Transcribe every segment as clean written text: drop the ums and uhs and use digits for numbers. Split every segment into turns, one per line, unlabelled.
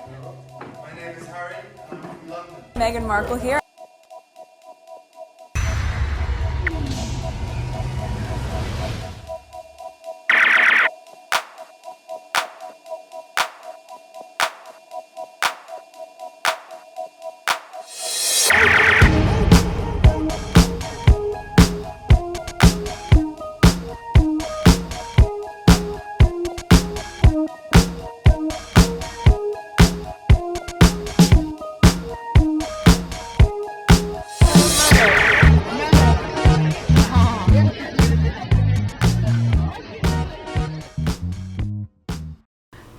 My name is Harry, and I'm from London.
Meghan Markle here.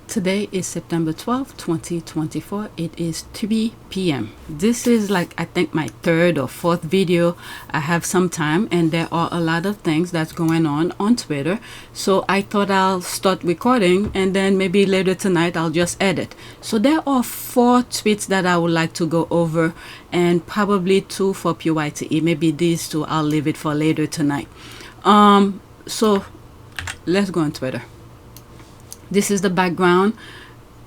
Today is September 12th, 2024. It is 3 p.m. This is like, I think, my third or fourth video. I have some time and there are a lot of things that's going on Twitter. So I thought I'll start recording and then maybe later tonight I'll just edit. So there are 4 tweets that I would like to go over and probably 2 for PYTE. Maybe these 2 I'll leave it for later tonight. So let's go on Twitter. This is the background.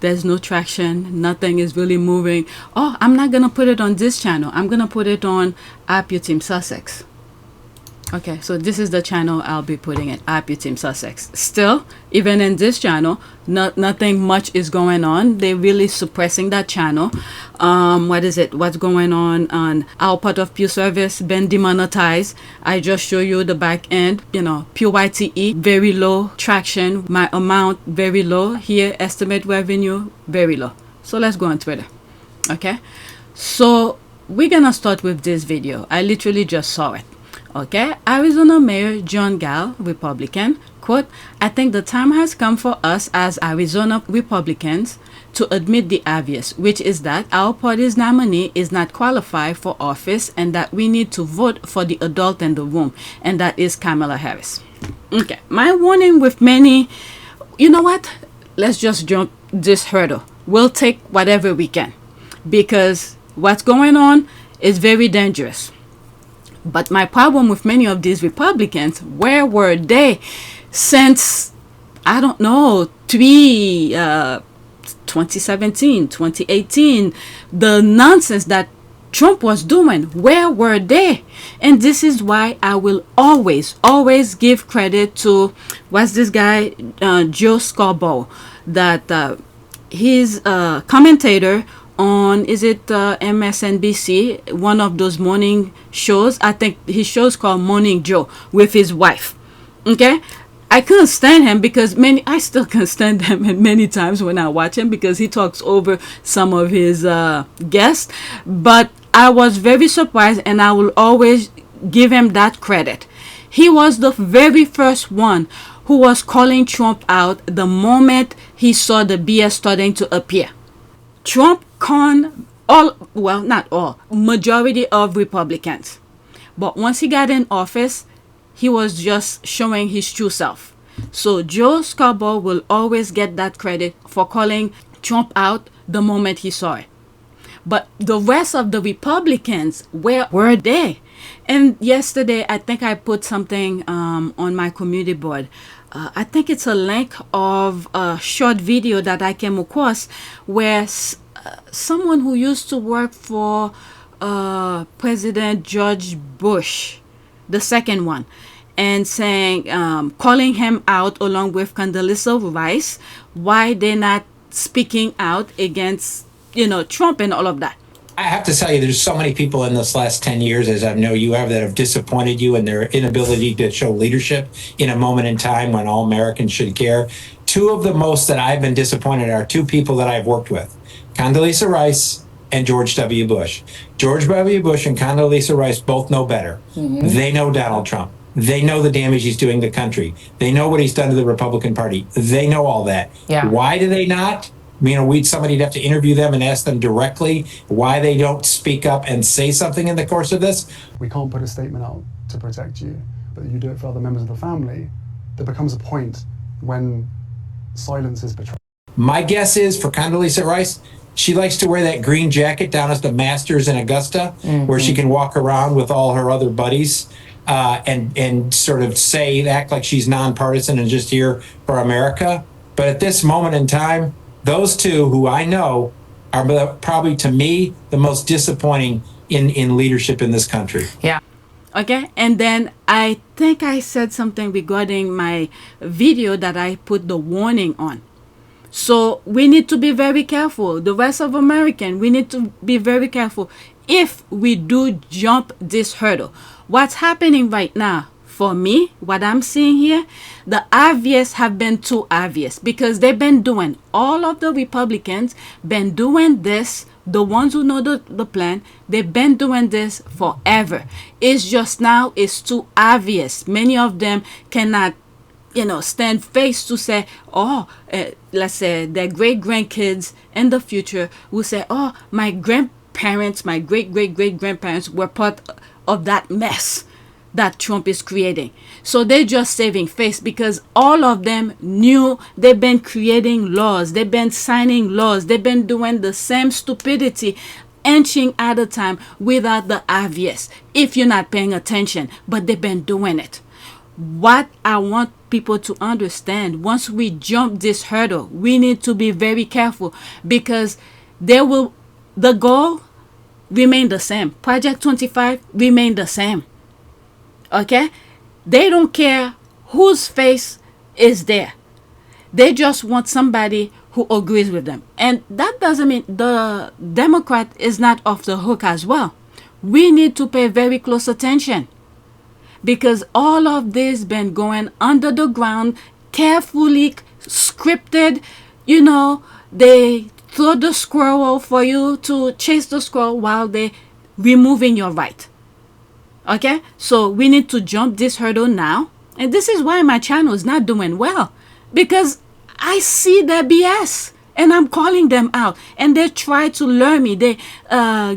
There's no traction. Nothing is really moving. Oh, I'm not going to put it on this channel. I'm going to put it on APTS Sussex. Okay, so this is the channel I'll be putting it, APTS Sussex. Still, even in this channel, nothing much is going on. They're really suppressing that channel. What is it? What's going on our part of Pew Service been demonetized. I just show you the back end, PYTE, very low traction. My amount, very low. Here, estimate revenue, very low. So let's go on Twitter. Okay, so we're gonna start with this video. I literally just saw it. Okay, Arizona Mayor Giles, Republican, quote, "I think the time has come for us as Arizona Republicans to admit the obvious, which is that our party's nominee is not qualified for office and that we need to vote for the adult in the room, and that is Kamala Harris." Okay, my warning with many, you know what? Let's just jump this hurdle. We'll take whatever we can because what's going on is very dangerous. But my problem with many of these Republicans, where were they since, I don't know, 2017, 2018, the nonsense that Trump was doing, where were they? And this is why I will always give credit to, what's this guy, Joe Scarborough, that he's a commentator on, is it MSNBC, one of those morning shows. I think his show's called Morning Joe with his wife. Okay, I couldn't stand him because I still can't stand him, and many times when I watch him because he talks over some of his guests. But I was very surprised, and I will always give him that credit. He was the very first one who was calling Trump out the moment he saw the BS starting to appear. Trump conned not all, majority of Republicans. But once he got in office, he was just showing his true self. So Joe Scarborough will always get that credit for calling Trump out the moment he saw it. But the rest of the Republicans, where were they? And yesterday, I think I put something on my community board. I think it's a link of a short video that I came across where someone who used to work for President George Bush, the second one, and saying, calling him out along with Condoleezza Rice, why they're not speaking out against, Trump and all of that.
I have to tell you, there's so many people in this last 10 years, as I know you have, that have disappointed you in their inability to show leadership in a moment in time when all Americans should care. 2 of the most that I've been disappointed are 2 people that I've worked with, Condoleezza Rice and George W. Bush. George W. Bush and Condoleezza Rice both know better. Mm-hmm. They know Donald Trump. They know the damage he's doing to the country. They know what he's done to the Republican Party. They know all that. Yeah. Why do they not? Somebody'd have to interview them and ask them directly why they don't speak up and say something in the course of this.
We can't put a statement out to protect you, but you do it for other members of the family. There becomes a point when silence is betrayed.
My guess is for Condoleezza Rice, she likes to wear that green jacket down at the Masters in Augusta, where she can walk around with all her other buddies and sort of act like she's nonpartisan and just here for America. But at this moment in time, those 2 who I know are probably, to me, the most disappointing in leadership in this country.
Yeah.
Okay, and then I think I said something regarding my video that I put the warning on. So we need to be very careful. The rest of American, we need to be very careful if we do jump this hurdle. What's happening right now, for me, what I'm seeing here, the obvious have been too obvious because they've been doing, all of the Republicans been doing this. The ones who know the plan, they've been doing this forever. It's just now it's too obvious. Many of them cannot, stand face to say, let's say their great grandkids in the future will say, oh, my grandparents, my great grandparents were part of that mess that Trump is creating. So they're just saving face because all of them knew they've been creating laws, they've been signing laws, they've been doing the same stupidity inching at a time without the obvious if you're not paying attention, but they've been doing it. What I want people to understand, once we jump this hurdle, we need to be very careful because the goal remain the same. Project 25 remain the same. Okay, they don't care whose face is there. They just want somebody who agrees with them. And that doesn't mean the Democrat is not off the hook as well. We need to pay very close attention because all of this been going under the ground, carefully scripted. They throw the squirrel for you to chase the squirrel while they removing your right. Okay, so we need to jump this hurdle now. And this is why my channel is not doing well. Because I see their BS. And I'm calling them out. And they try to learn me. They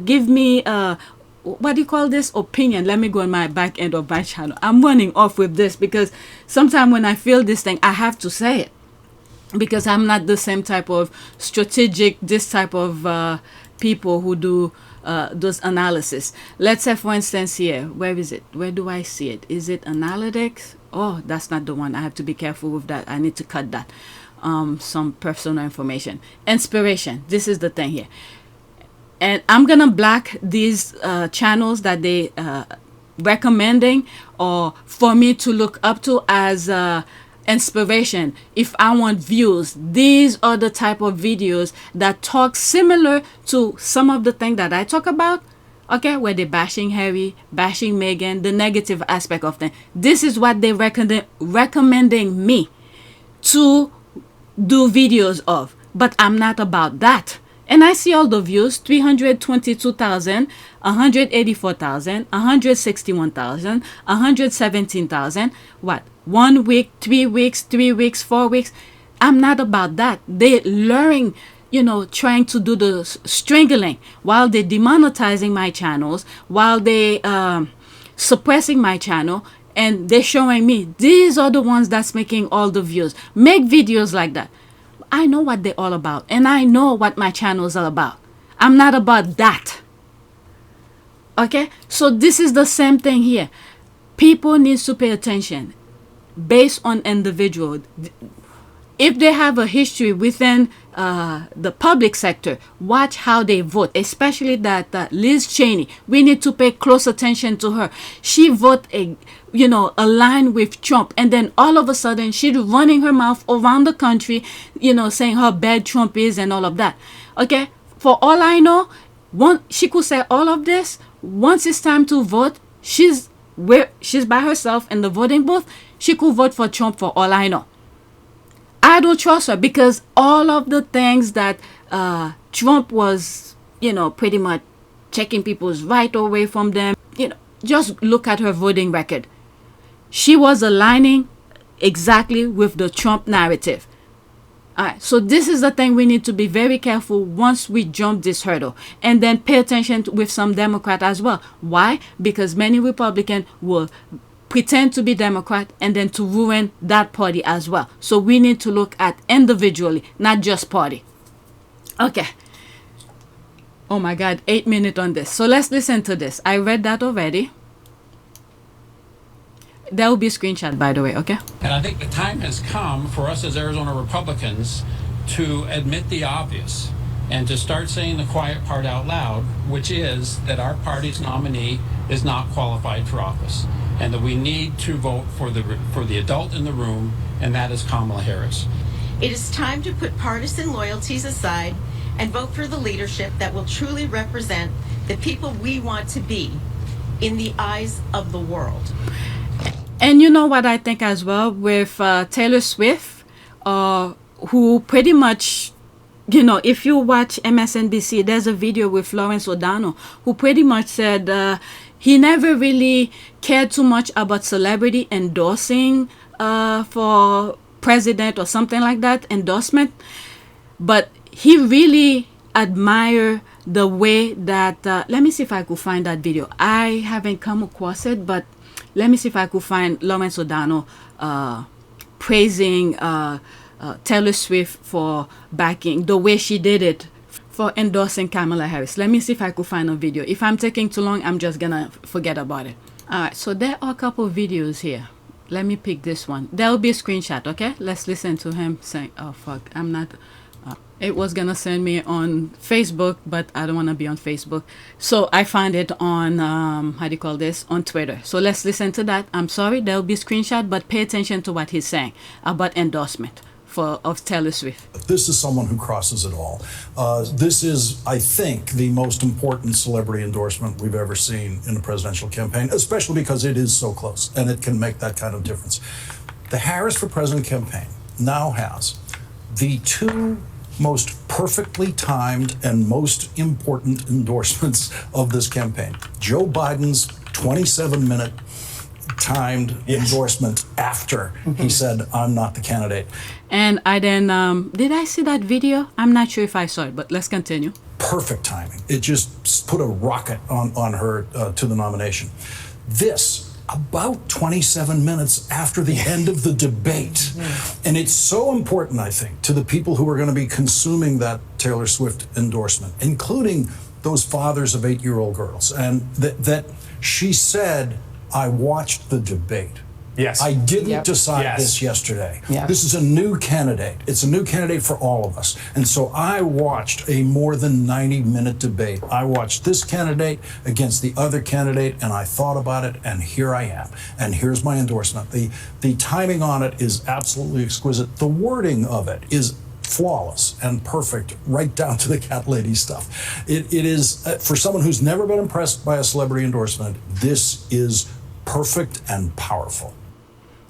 give me, what do you call this? Opinion. Let me go on my back end of my channel. I'm running off with this. Because sometimes when I feel this thing, I have to say it. Because I'm not the same type of strategic, this type of people who do those analysis. Let's say, for instance, here, where is it? Where do I see it? Is it analytics? Oh, that's not the one. I have to be careful with that. I need to cut that. Some personal information. Inspiration. This is the thing here. And I'm gonna block these channels that they recommending or for me to look up to as inspiration. If I want views, these are the type of videos that talk similar to some of the things that I talk about. Okay, where they bashing Harry, bashing Meghan, the negative aspect of them. This is what they recommending me to do videos of. But I'm not about that. And I see all the views, 322,000, 184,000, 161,000, 117,000. What? 1 week, 3 weeks, 3 weeks, 4 weeks. I'm not about that. They learning, trying to do the strangling while they demonetizing my channels, while they suppressing my channel, and they're showing me these are the ones that's making all the views. Make videos like that. I know what they're all about, and I know what my channel is all about. I'm not about that. Okay? So this is the same thing here. People need to pay attention based on individual. If they have a history within the public sector, watch how they vote, especially that Liz Cheney. We need to pay close attention to her. She voted aligned with Trump, and then all of a sudden she's running her mouth around the country, saying how bad Trump is and all of that. Okay, for all I know, she could say all of this. Once it's time to vote, she's by herself in the voting booth. She could vote for Trump for all I know. I don't trust her because all of the things that Trump was, pretty much taking people's right away from them. Just look at her voting record. She was aligning exactly with the Trump narrative. All right, so this is the thing we need to be very careful once we jump this hurdle. And then pay attention with some Democrat as well. Why? Because many Republicans will pretend to be Democrat and then to ruin that party as well. So we need to look at individually, not just party. Okay. Oh my God, 8 minutes on this. So let's listen to this. I read that already. There will be a screenshot, by the way, okay?
And I think the time has come for us as Arizona Republicans to admit the obvious.
and to start saying the quiet part out loud, which is that our party's nominee is not qualified for office, and that we need to vote for the adult in the room, and that is Kamala Harris.
It is time to put partisan loyalties aside and vote for the leadership that will truly represent the people we want to be in the eyes of the world.
And you know what I think as well with Taylor Swift, who pretty much, you know, if you watch MSNBC, there's a video with Lawrence O'Donnell, who pretty much said he never really cared too much about celebrity endorsing for president or something like that, endorsement. But he really admired the way that, let me see if I could find that video. I haven't come across it, but let me see if I could find Lawrence O'Donnell praising Taylor Swift for backing, the way she did it for endorsing Kamala Harris. Let me see if I could find a video. If I'm taking too long, I'm just gonna forget about it. All right, so there are a couple of videos here. Let me pick this one. There'll be a screenshot, okay? Let's listen to him saying, oh, fuck, I'm not... it was gonna send me on Facebook, but I don't want to be on Facebook. So I found it on, how do you call this? On Twitter. So let's listen to that. I'm sorry, there'll be a screenshot, but pay attention to what he's saying about endorsement of Taylor Swift.
This is someone who crosses it all. This is, I think, the most important celebrity endorsement we've ever seen in a presidential campaign, especially because it is so close and it can make that kind of difference. The Harris for President campaign now has the two most perfectly timed and most important endorsements of this campaign. Joe Biden's 27-minute timed endorsement after he said, I'm not the candidate.
And I then, did I see that video? I'm not sure if I saw it, but let's continue.
Perfect timing. It just put a rocket on her to the nomination. This, about 27 minutes after the end of the debate. And it's so important, I think, to the people who are going to be consuming that Taylor Swift endorsement, including those fathers of 8-year-old girls. And that she said, I watched the debate.
Yes.
I didn't decide this yesterday. This is a new candidate. It's a new candidate for all of us. And so I watched a more than 90-minute debate. I watched this candidate against the other candidate, and I thought about it, and here I am. And here's my endorsement. The timing on it is absolutely exquisite. The wording of it is flawless and perfect, right down to the cat lady stuff. It is, for someone who's never been impressed by a celebrity endorsement, this is perfect and powerful.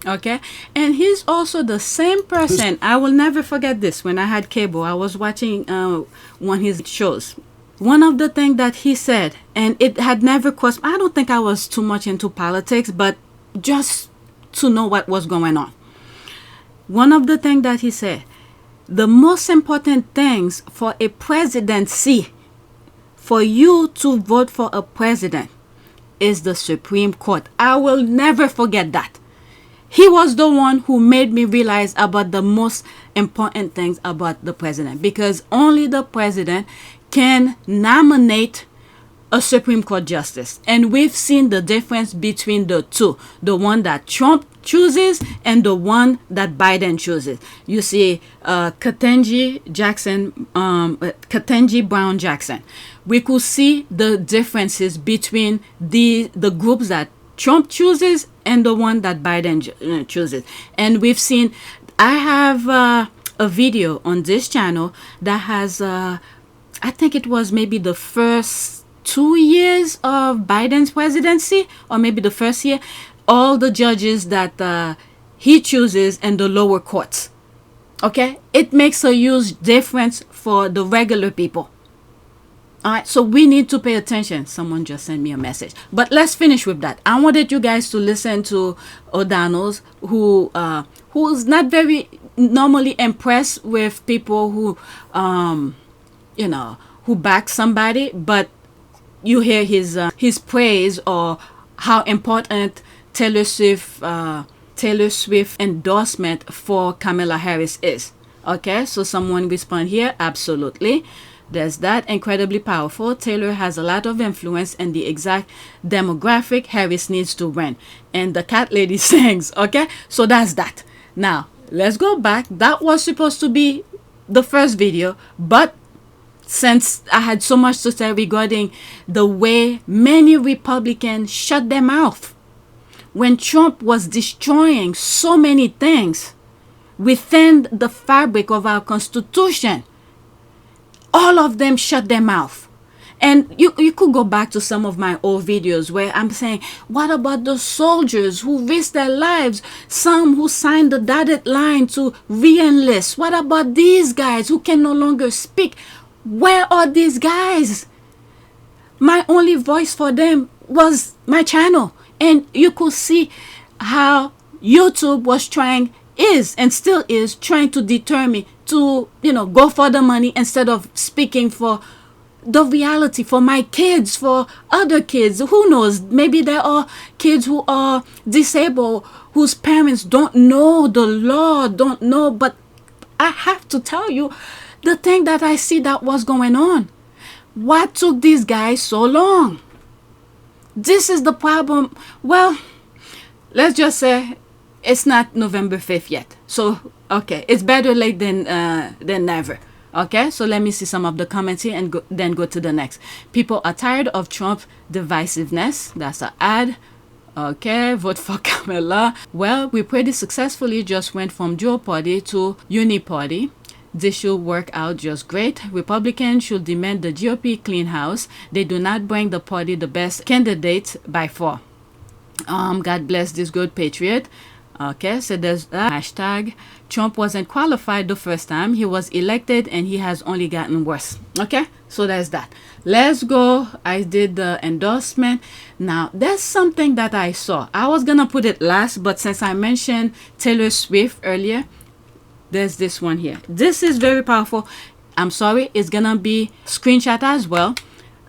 Okay, and he's also the same person. I will never forget this. When I had cable, I was watching one of his shows. One of the things that he said, and it had never crossed, I don't think I was too much into politics, but just to know what was going on. One of the things that he said, the most important things for a presidency, for you to vote for a president, is the Supreme Court. I will never forget that. He was the one who made me realize about the most important things about the president, because only the president can nominate a Supreme Court justice. And we've seen the difference between the two, the one that Trump chooses and the one that Biden chooses. You see Ketanji Brown Jackson. We could see the differences between the groups that Trump chooses and the one that Biden chooses. And we've seen, I have a video on this channel that has, I think it was maybe the first 2 years of Biden's presidency, or maybe the first year, all the judges that he chooses in the lower courts. Okay? It makes a huge difference for the regular people. All right, so we need to pay attention. Someone just sent me a message. But let's finish with that. I wanted you guys to listen to O'Donnell's, who's not very normally impressed with people who, who back somebody, but you hear his praise or how important Taylor Swift endorsement for Kamala Harris is. Okay, so someone respond here, absolutely. There's that. Incredibly powerful. Taylor has a lot of influence and the exact demographic Harris needs to win. And the cat lady sings. Okay, so that's that. Now let's go back. That was supposed to be the first video, but since I had so much to say regarding the way many Republicans shut their mouth when Trump was destroying so many things within the fabric of our Constitution. All of them shut their mouth. And you could go back to some of my old videos where I'm saying, what about the soldiers who risked their lives? Some who signed the dotted line to re-enlist. What about these guys who can no longer speak? Where are these guys? My only voice for them was my channel. And you could see how YouTube was is and still is trying to deter me to, go for the money instead of speaking for the reality, for my kids, for other kids. Who knows? Maybe there are kids who are disabled, whose parents don't know the law, don't know. But I have to tell you the thing that I see that was going on. What took these guys so long? This is the problem. Well, let's just say it's not November 5th yet. So, okay, it's better late than never. Okay, so let me see some of the comments here and then go to the next. People are tired of Trump's divisiveness. That's an ad. Okay, vote for Kamala. Well, we pretty successfully just went from dual party to uni party. This should work out just great. Republicans should demand the GOP clean house. They do not bring the party the best candidates by far. God bless this good patriot. Okay, so there's a hashtag. Trump wasn't qualified the first time. He was elected and he has only gotten worse. Okay, so there's that. Let's go. I did the endorsement. Now, there's something that I saw. I was going to put it last, but since I mentioned Taylor Swift earlier, there's this one here. This is very powerful. I'm sorry, it's going to be screenshot as well.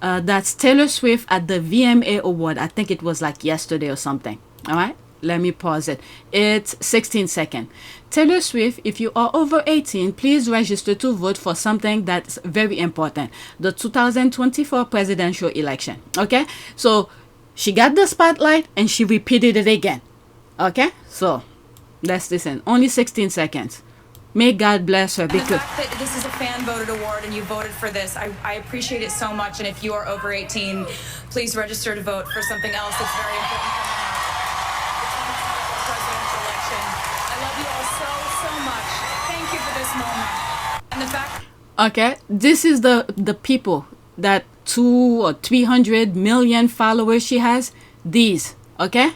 That's Taylor Swift at the VMA Award. I think it was like yesterday or something. All right. Let me pause it. It's 16 seconds. Taylor Swift, if you are over 18, please register to vote for something that's very important. The 2024 presidential election. Okay? So, she got the spotlight and she repeated it again. Okay? So, let's listen. Only 16 seconds. May God bless her. Because
the fact that this is a fan-voted award and you voted for this, I appreciate it so much. And if you are over 18, please register to vote for something else that's very important coming up.
Okay, this is the people that 200 or 300 million followers she has. These, okay,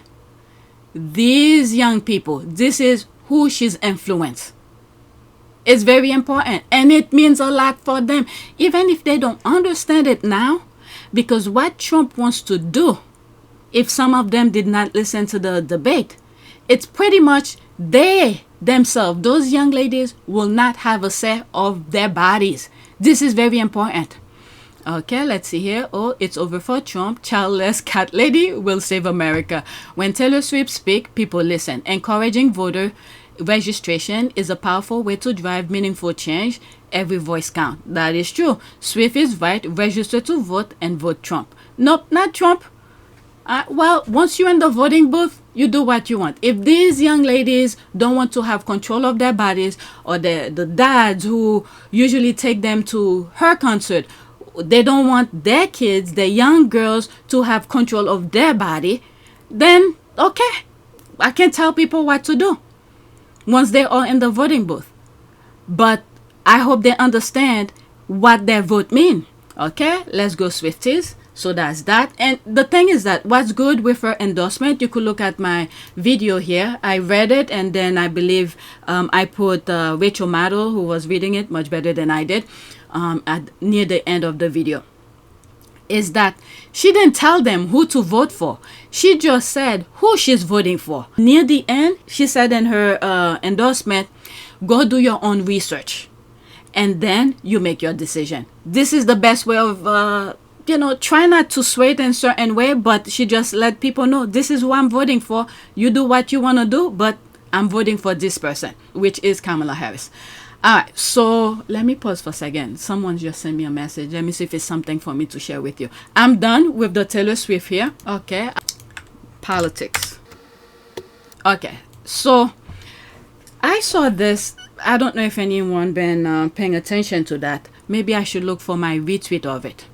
these young people, this is who she's influenced. It's very important and it means a lot for them, even if they don't understand it now, because what Trump wants to do, if some of them did not listen to the debate, it's pretty much they themselves, those young ladies, will not have a say of their bodies. This is very important. Okay, let's see here. Oh, it's over for Trump. Childless cat lady will save America. When Taylor Swift speaks, people listen. Encouraging voter registration is a powerful way to drive meaningful change. Every voice counts. That is true. Swift is right. Register to vote and vote Trump. Nope, not Trump. Well, once you're in the voting booth, you do what you want. If these young ladies don't want to have control of their bodies, or the dads who usually take them to her concert, they don't want their kids, their young girls, to have control of their body, then okay, I can tell people what to do once they are in the voting booth. But I hope they understand what their vote means. Okay, let's go Swifties. So that's that. And the thing is that what's good with her endorsement, you could look at my video here. I read it and then I believe I put Rachel Maddow, who was reading it much better than I did, near the end of the video. Is that she didn't tell them who to vote for. She just said who she's voting for. Near the end, she said in her endorsement, go do your own research and then you make your decision. This is the best way of try not to sway it in a certain way, but she just let people know this is who I'm voting for. You do what you want to do, but I'm voting for this person, which is Kamala Harris. All right, so let me pause for a second. Someone just sent me a message. Let me see if it's something for me to share with you. I'm done with the Taylor Swift here. Okay, politics. Okay, so I saw this I don't know if anyone been paying attention to that. Maybe I should look for my retweet of it.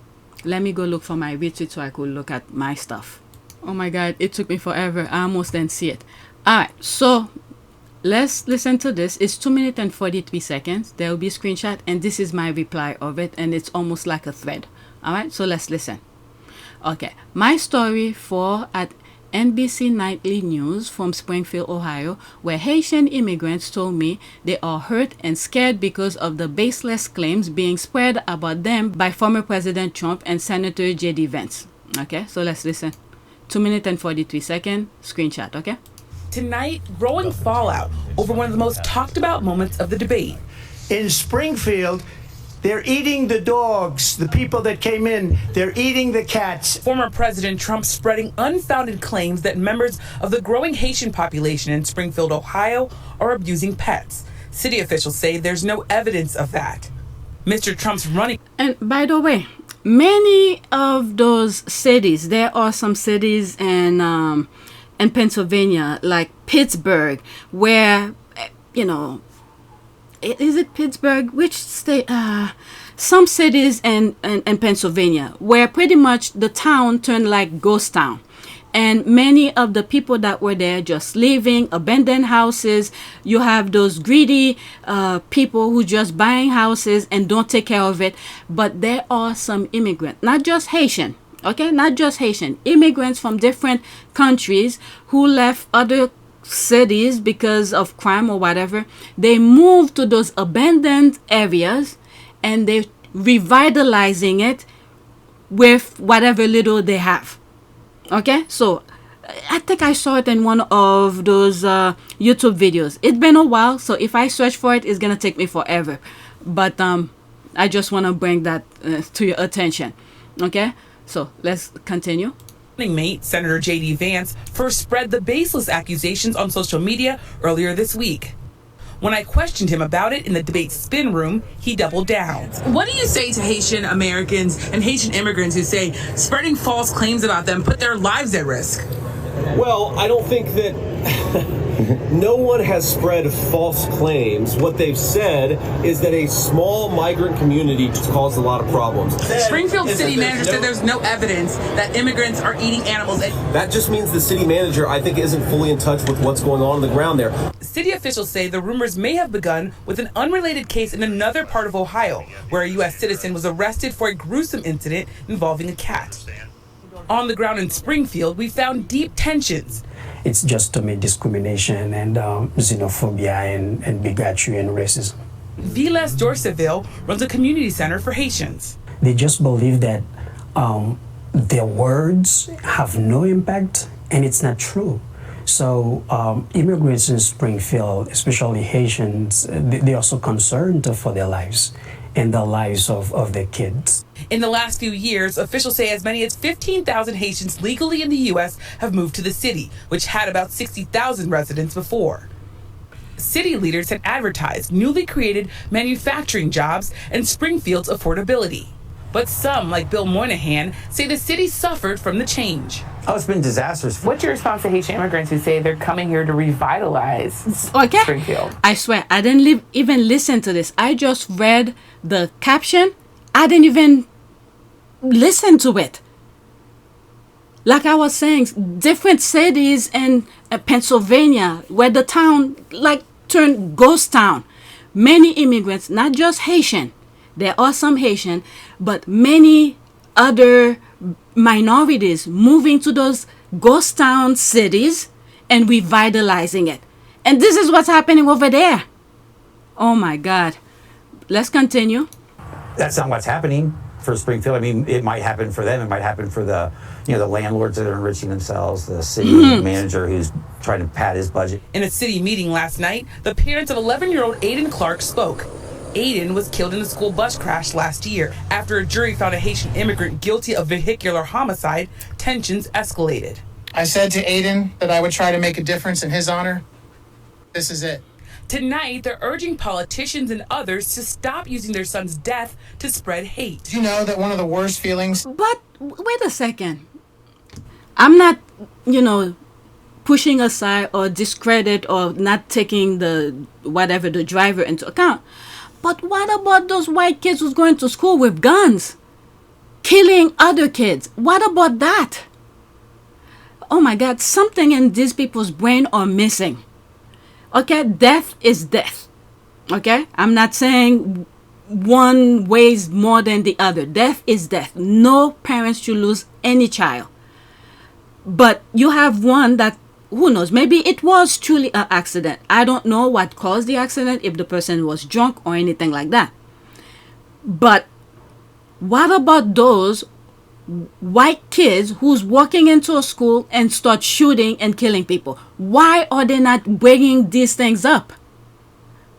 Let me go look for my retweet so I could look at my stuff. Oh my God, it took me forever. I almost didn't see it. Alright, so let's listen to this. It's 2 minutes and 43 seconds. There will be a screenshot, and this is my reply of it, and it's almost like a thread. Alright, so let's listen. Okay, my story for at NBC Nightly News from Springfield, Ohio, where Haitian immigrants told me they are hurt and scared because of the baseless claims being spread about them by former President Trump and Senator J.D. Vance. Okay, so let's listen. 2 minutes and 43 seconds, screenshot, okay?
Tonight, growing fallout over one of the most talked about moments of the debate.
In Springfield, they're eating the dogs, the people that came in. They're eating the cats.
Former President Trump spreading unfounded claims that members of the growing Haitian population in Springfield, Ohio, are abusing pets. City officials say there's no evidence of that. Mr. Trump's running.
And by the way, many of those cities, there are some cities in Pennsylvania, like Pittsburgh, where, you know, is it Pittsburgh? Which state? Some cities in Pennsylvania where pretty much the town turned like ghost town. And many of the people that were there just leaving, abandoned houses. You have those greedy people who just buying houses and don't take care of it. But there are some immigrants, not just Haitian, okay? Not just Haitian. Immigrants from different countries who left other cities because of crime or whatever. They moved to those abandoned areas and they're revitalizing it with whatever little they have. Okay, so I think I saw it in one of those YouTube videos. It's been a while, so if I search for it, it's gonna take me forever. But I just want to bring that to your attention. Okay, so let's continue.
Running mate, Senator J.D. Vance, first spread the baseless accusations on social media earlier this week. When I questioned him about it in the debate spin room, he doubled down. What do you say to Haitian Americans and Haitian immigrants who say spreading false claims about them put their lives at risk?
Well, I don't think that no one has spread false claims. What they've said is that a small migrant community caused a lot of problems.
Springfield city manager said there's no evidence that immigrants are eating animals.
That just means the city manager, I think, isn't fully in touch with what's going on the ground there.
City officials say the rumors may have begun with an unrelated case in another part of Ohio, where a U.S. citizen was arrested for a gruesome incident involving a cat. On the ground in Springfield, we found deep tensions.
It's just to me discrimination and xenophobia and bigotry and racism.
Viles Dorseville runs a community center for Haitians.
They just believe that their words have no impact, and it's not true. So immigrants in Springfield, especially Haitians, they're also concerned for their lives and the lives of their kids.
In the last few years, officials say as many as 15,000 Haitians legally in the U.S. have moved to the city, which had about 60,000 residents before. City leaders had advertised newly created manufacturing jobs and Springfield's affordability. But some, like Bill Moynihan, say the city suffered from the change.
Oh, it's been disastrous.
What's your response to Haitian immigrants who say they're coming here to revitalize Springfield?
I swear, I didn't even listen to this. I just read the caption. I didn't even listen to it. Like I was saying, different cities in Pennsylvania where the town like turned ghost town. Many immigrants, not just Haitian. There are some Haitian, but many other minorities moving to those ghost town cities and revitalizing it. And this is what's happening over there. Oh my God. Let's continue.
That's not what's happening for Springfield. I mean, it might happen for them. It might happen for the landlords that are enriching themselves, the city manager who's trying to pad his budget.
In a city meeting last night, the parents of 11-year-old Aiden Clark spoke. Aiden was killed in a school bus crash last year. After a jury found a Haitian immigrant guilty of vehicular homicide, tensions escalated.
I said to Aiden that I would try to make a difference in his honor. This is it.
Tonight, they're urging politicians and others to stop using their son's death to spread hate.
Do you know that one of the worst feelings...
But wait a second. I'm not, pushing aside or discredit or not taking the driver into account. But what about those white kids who's going to school with guns, killing other kids? What about that? Oh my God, something in these people's brain are missing. Okay, death is death. Okay, I'm not saying one weighs more than the other. Death is death. No parents should lose any child. But you have one that, who knows, maybe it was truly an accident. I don't know what caused the accident, if the person was drunk or anything like that. But what about those white kids who's walking into a school and start shooting and killing people? Why are they not bringing these things up?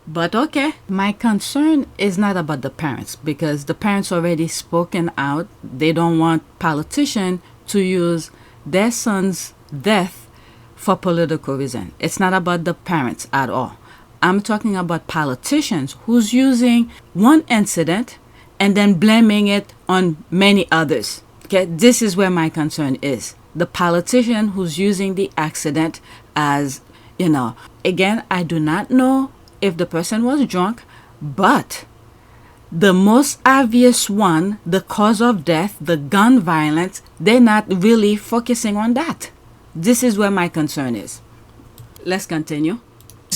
But okay, my concern is not about the parents, because the parents already spoken out. They don't want politicians to use their son's death for political reason. It's not about the parents at all. I'm talking about politicians who's using one incident and then blaming it on many others. Okay, this is where my concern is. The politician who's using the accident as, again, I do not know if the person was drunk, but the most obvious one, the cause of death, the gun violence, they're not really focusing on that. This is where my concern is. Let's continue.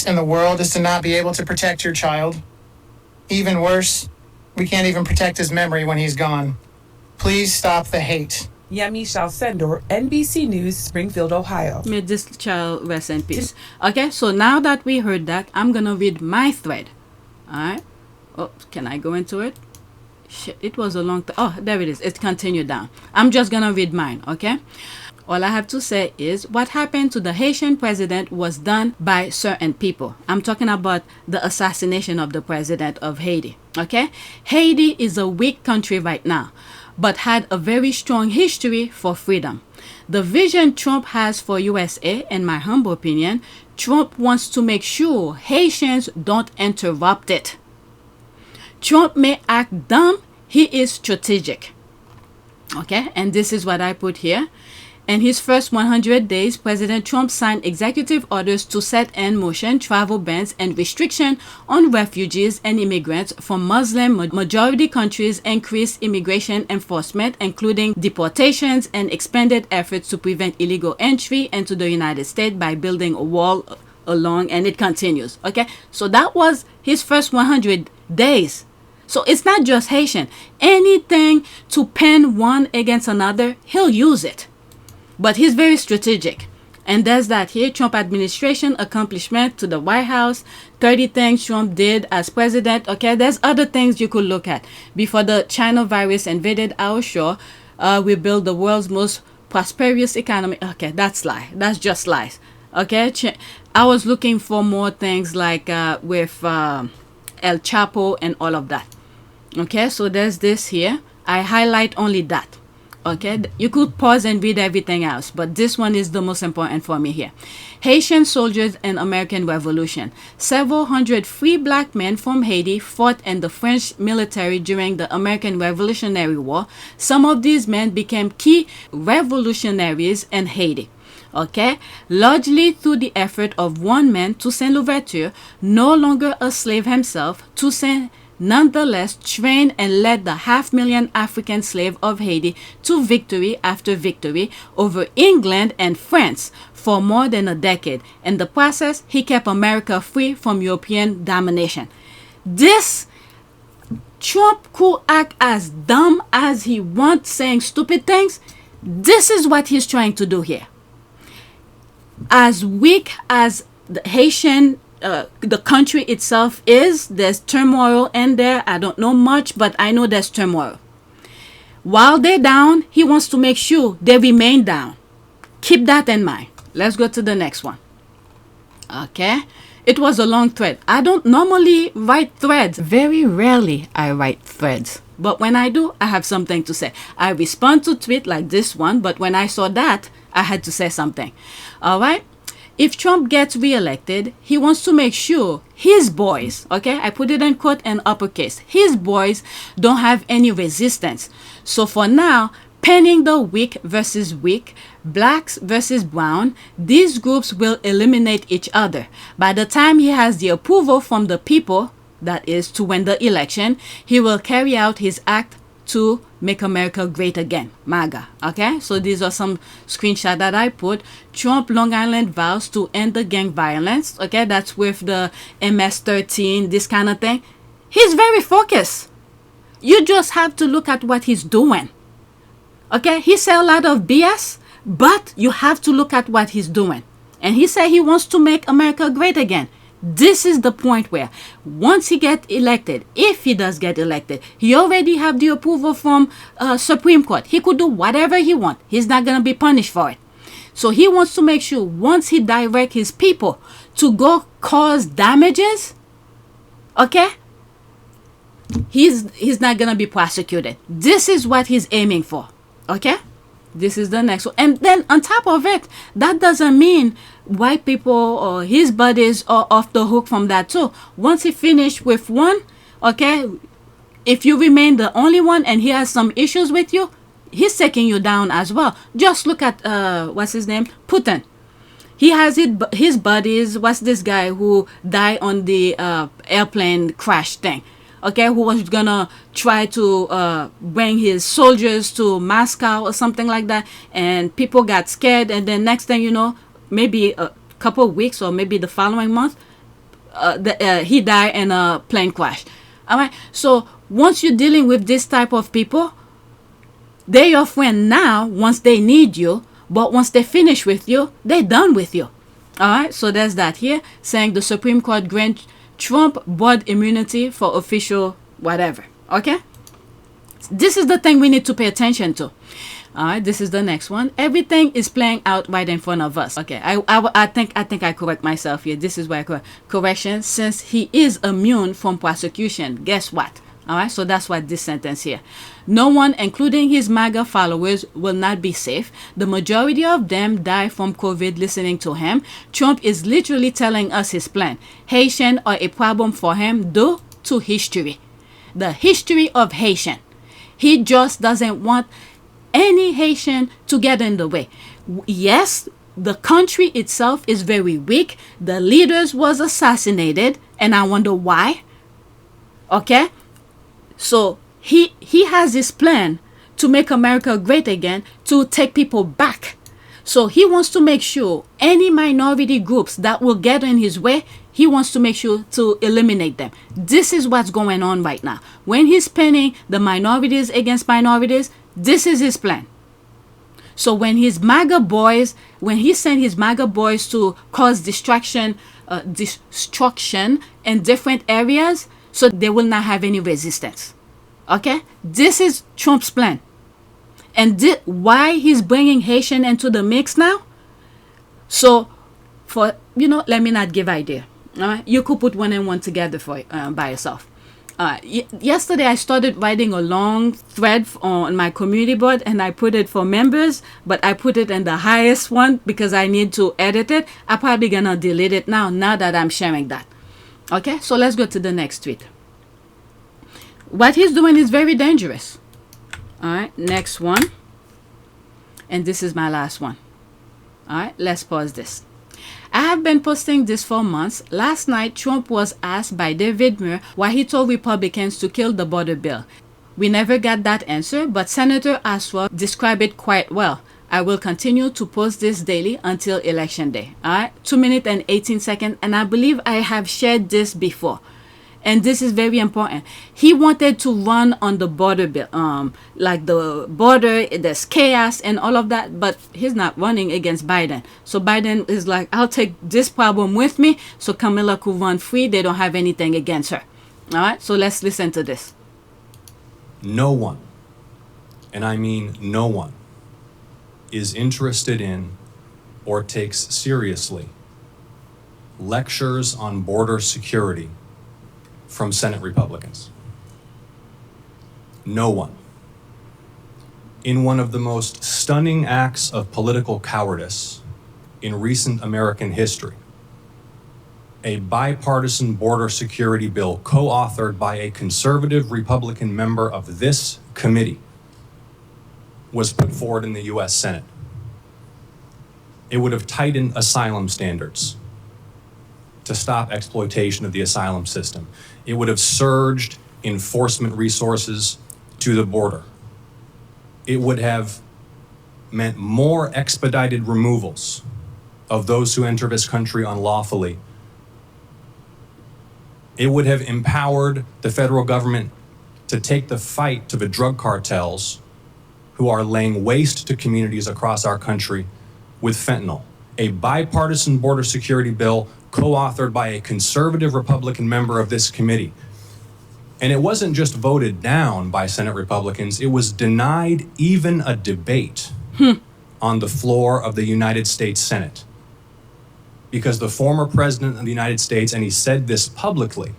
In the world is to not be able to protect your child. Even worse, we can't even protect his memory when he's gone. Please stop the hate.
Yemi Shalsendor, NBC News, Springfield, Ohio.
May this child rest in peace. Okay, so now that we heard that, I'm gonna read my thread. Alright. Oh, can I go into it? Shit, it was a long time. Oh, there it is. It continued down. I'm just gonna read mine, okay? All I have to say is what happened to the Haitian president was done by certain people. I'm talking about the assassination of the president of Haiti, okay? Haiti is a weak country right now, but had a very strong history for freedom. The vision Trump has for USA, in my humble opinion, Trump wants to make sure Haitians don't interrupt it. Trump may act dumb, he is strategic. Okay, and this is what I put here. In his first 100 days, President Trump signed executive orders to set in motion travel bans and restrictions on refugees and immigrants from Muslim-majority countries, increased immigration enforcement, including deportations, and expanded efforts to prevent illegal entry into the United States by building a wall along, and it continues. Okay, so that was his first 100 days. So it's not just Haitian. Anything to pin one against another, he'll use it. But he's very strategic. And there's that here. Trump administration accomplishment to the White House. 30 things Trump did as president. Okay, there's other things you could look at. Before the China virus invaded our shore, we built the world's most prosperous economy. Okay, that's lie. That's just lies. Okay, I was looking for more things like with El Chapo and all of that. Okay, so there's this here. I highlight only that. Okay, you could pause and read everything else, but this one is the most important for me here. Haitian soldiers in American Revolution. Several hundred free black men from Haiti fought in the French military during the American Revolutionary War. Some of these men became key revolutionaries in Haiti. Okay, largely through the effort of one man, Toussaint Louverture, no longer a slave himself. Toussaint nonetheless trained and led the 500,000 African slaves of Haiti to victory after victory over England and France for more than a decade. In the process, he kept America free from European domination. This Trump could act as dumb as he wants, saying stupid things. This is what he's trying to do here. As weak as the Haitian the country itself is, there's turmoil in there. I don't know much, but I know there's turmoil. While they're down, he wants to make sure they remain down. Keep that in mind. Let's go to the next one. Okay, it was a long thread. I don't normally write threads. Very rarely I write threads, but when I do, I have something to say. I respond to tweet like this one, but when I saw that, I had to say something. All right. If Trump gets reelected, he wants to make sure his boys, okay, I put it in quote and uppercase, his boys don't have any resistance. So for now, penning the weak versus weak, blacks versus brown, these groups will eliminate each other. By the time he has the approval from the people, that is to win the election, he will carry out his act to make America great again, MAGA. Okay, so these are some screenshots that I put. Trump, Long Island vows to end the gang violence. Okay, that's with the MS-13, this kind of thing. He's very focused. You just have to look at what he's doing. Okay, he said a lot of BS, but you have to look at what he's doing. And he said he wants to make America great again. This is the point where once he gets elected, if he does get elected, he already have the approval from Supreme Court. He could do whatever he wants. He's not going to be punished for it. So he wants to make sure once he direct his people to go cause damages, okay, he's not going to be prosecuted. This is what he's aiming for. Okay, this is the next one. And then on top of it, that doesn't mean white people or his buddies are off the hook from that too. Once he finished with one, okay, if you remain the only one and he has some issues with you, he's taking you down as well. Just look at what's his name, Putin. He has his buddies. What's this guy who died on the airplane crash thing? Okay, who was gonna try to bring his soldiers to Moscow or something like that, and people got scared, and then next thing you know, maybe a couple of weeks or maybe the following month, he died in a plane crash. All right, so once you're dealing with this type of people, they're your friend now once they need you, but once they finish with you, they're done with you. All right, so there's that here, saying the Supreme Court grant Trump broad immunity for official whatever. Okay, this is the thing we need to pay attention to. All right, this is the next one. Everything is playing out right in front of us. Okay, I think I correct myself here. This is where I correct. Correction, since he is immune from prosecution, guess what? All right, so that's what this sentence here. No one, including his MAGA followers, will not be safe. The majority of them die from COVID listening to him. Trump is literally telling us his plan. Haitians are a problem for him due to history. The history of Haitian. He just doesn't want any Haitian to get in the way. Yes, the country itself is very weak. The leaders was assassinated, and I wonder why. Okay? So he has this plan to make America great again, to take people back. So he wants to make sure any minority groups that will get in his way, he wants to make sure to eliminate them. This is what's going on right now. When he's pinning the minorities against minorities, this is his plan. So when his MAGA boys, when he sent his MAGA boys to cause destruction in different areas, so they will not have any resistance. Okay, this is Trump's plan. And why he's bringing Haitian into the mix now? So, for let me not give idea. All right, you could put one and one together for by yourself. Yesterday I started writing a long thread on my community board, and I put it for members, but I put it in the highest one because I need to edit it. I'm probably gonna delete it now that I'm sharing that. Okay, so let's go to the next tweet. What he's doing is very dangerous. All right, next one. And this is my last one. All right, let's pause this. I have been posting this for months. Last night, Trump was asked by David Muir why he told Republicans to kill the border bill. We never got that answer, but Senator Archewell described it quite well. I will continue to post this daily until election day. All right, 2 minutes and 18 seconds. And I believe I have shared this before. And this is very important. He wanted to run on the border bill, like the border, there's chaos and all of that, but he's not running against Biden. So Biden is like, I'll take this problem with me so Kamala could run free. They don't have anything against her. All right, so let's listen to this.
No one, and I mean no one, is interested in or takes seriously lectures on border security from Senate Republicans. No one. In one of the most stunning acts of political cowardice in recent American history, a bipartisan border security bill co-authored by a conservative Republican member of this committee was put forward in the US Senate, it would have tightened asylum standards to stop exploitation of the asylum system. It would have surged enforcement resources to the border. It would have meant more expedited removals of those who enter this country unlawfully. It would have empowered the federal government to take the fight to the drug cartels who are laying waste to communities across our country with fentanyl. A bipartisan border security bill co-authored by a conservative Republican member of this committee. And it wasn't just voted down by Senate Republicans, it was denied even a debate on the floor of the United States Senate. Because the former president of the United States, and he said this publicly,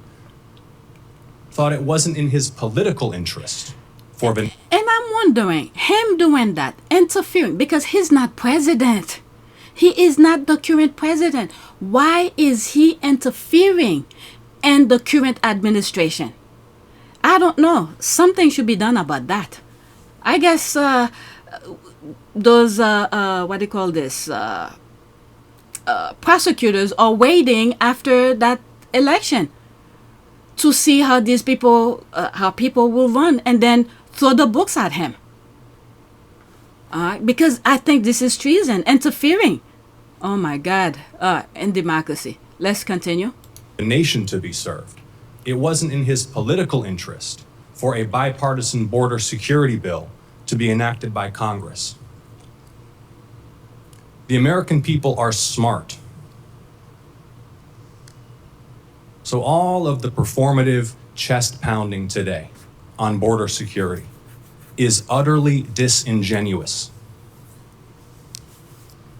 thought it wasn't in his political interest for the...
And I'm wondering, him doing that, interfering, because he's not president. He is not the current president. Why is he interfering in the current administration? I don't know. Something should be done about that. I guess those, what do you call this, prosecutors are waiting after that election to see how these people, how people will run, and then throw the books at him. Because I think this is treason, interfering. Oh my God, in democracy. Let's continue.
The nation to be served. It wasn't in his political interest for a bipartisan border security bill to be enacted by Congress. The American people are smart. So all of the performative chest pounding today on border security is utterly disingenuous.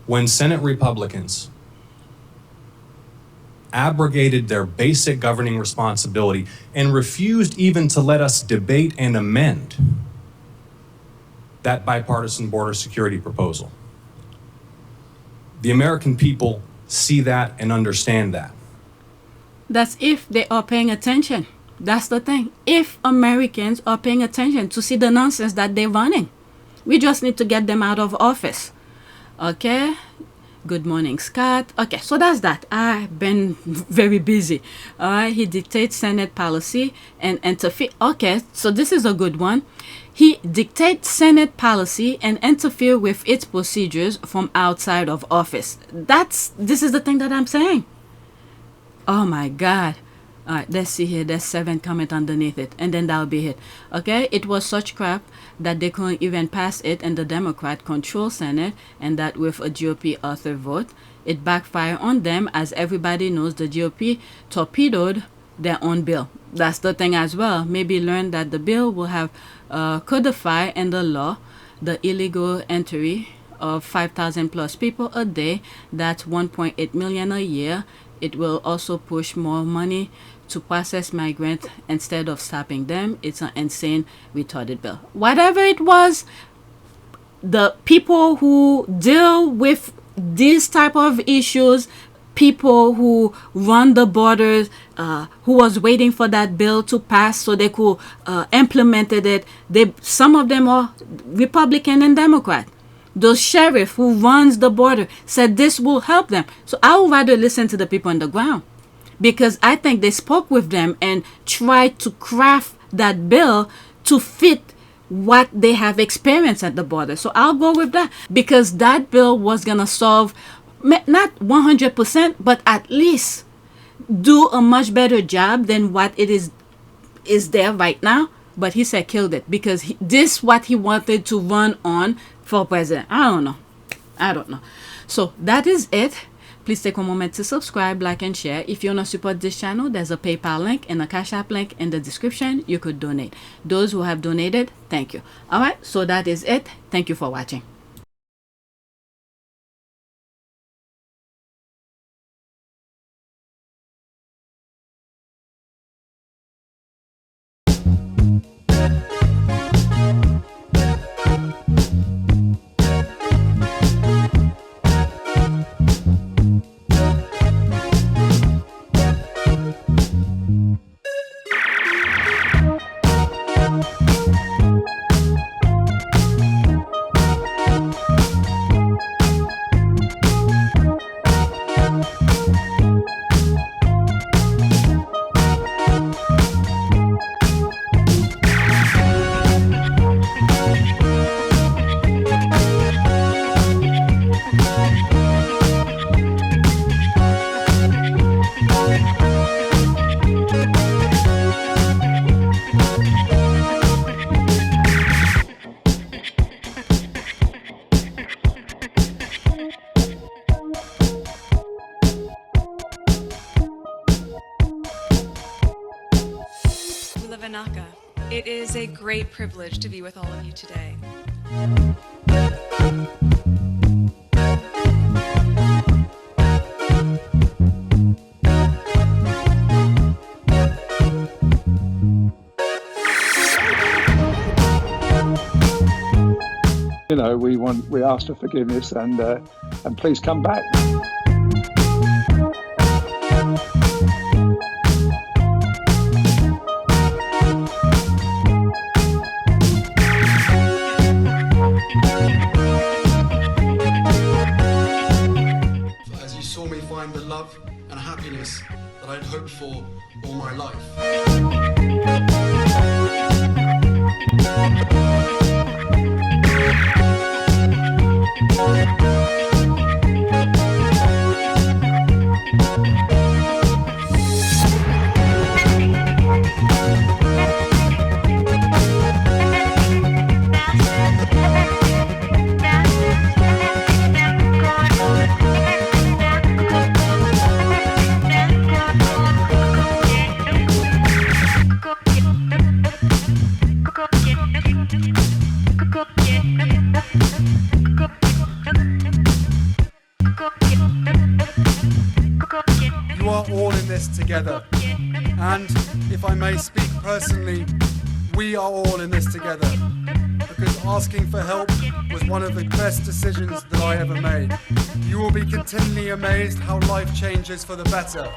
When Senate Republicans abrogated their basic governing responsibility and refused even to let us debate and amend that bipartisan border security proposal, the American people see that and understand that.
That's if they are paying attention. That's the thing. If Americans are paying attention to see the nonsense that they're running, we just need to get them out of office. Okay? Good morning, Scott. Okay, so that's that. I've been very busy. He dictates Senate policy and interfere. Okay, so this is a good one. He dictates Senate policy and interfere with its procedures from outside of office. This is the thing that I'm saying. Oh my God. All right, let's see here. There's 7 comments underneath it, and then that'll be it. Okay, it was such crap that they couldn't even pass it in the Democrat-controlled Senate, and that with a GOP author vote, it backfired on them, as everybody knows the GOP torpedoed their own bill. That's the thing as well. Maybe learn that the bill will have codified in the law the illegal entry of 5,000 plus people a day. That's 1.8 million a year. It will also push more money to process migrants instead of stopping them. It's an insane, retarded bill. Whatever it was, the people who deal with these type of issues, people who run the borders, who was waiting for that bill to pass so they could implement it. Some of them are Republican and Democrat. The sheriff who runs the border said this will help them. So I would rather listen to the people on the ground, because I think they spoke with them and tried to craft that bill to fit what they have experienced at the border. So I'll go with that, because that bill was going to solve, not 100%, but at least do a much better job than what it is there right now. But he said killed it, because this is what he wanted to run on for president. I don't know. So that is it. Please take a moment to subscribe, like, and share. If you want to support this channel, there's a PayPal link and a Cash App link in the description. You could donate. Those who have donated, thank you. All right, so that is it. Thank you for watching.
America. It is a great privilege to be with all of you today.
You know, we ask for forgiveness and please come back.
As you saw me find the love and happiness that I'd hoped for all my life. You are all in this together. And if I may speak personally, we are all in this together. Because asking for help was one of the best decisions that I ever made. You will be continually amazed how life changes for the better.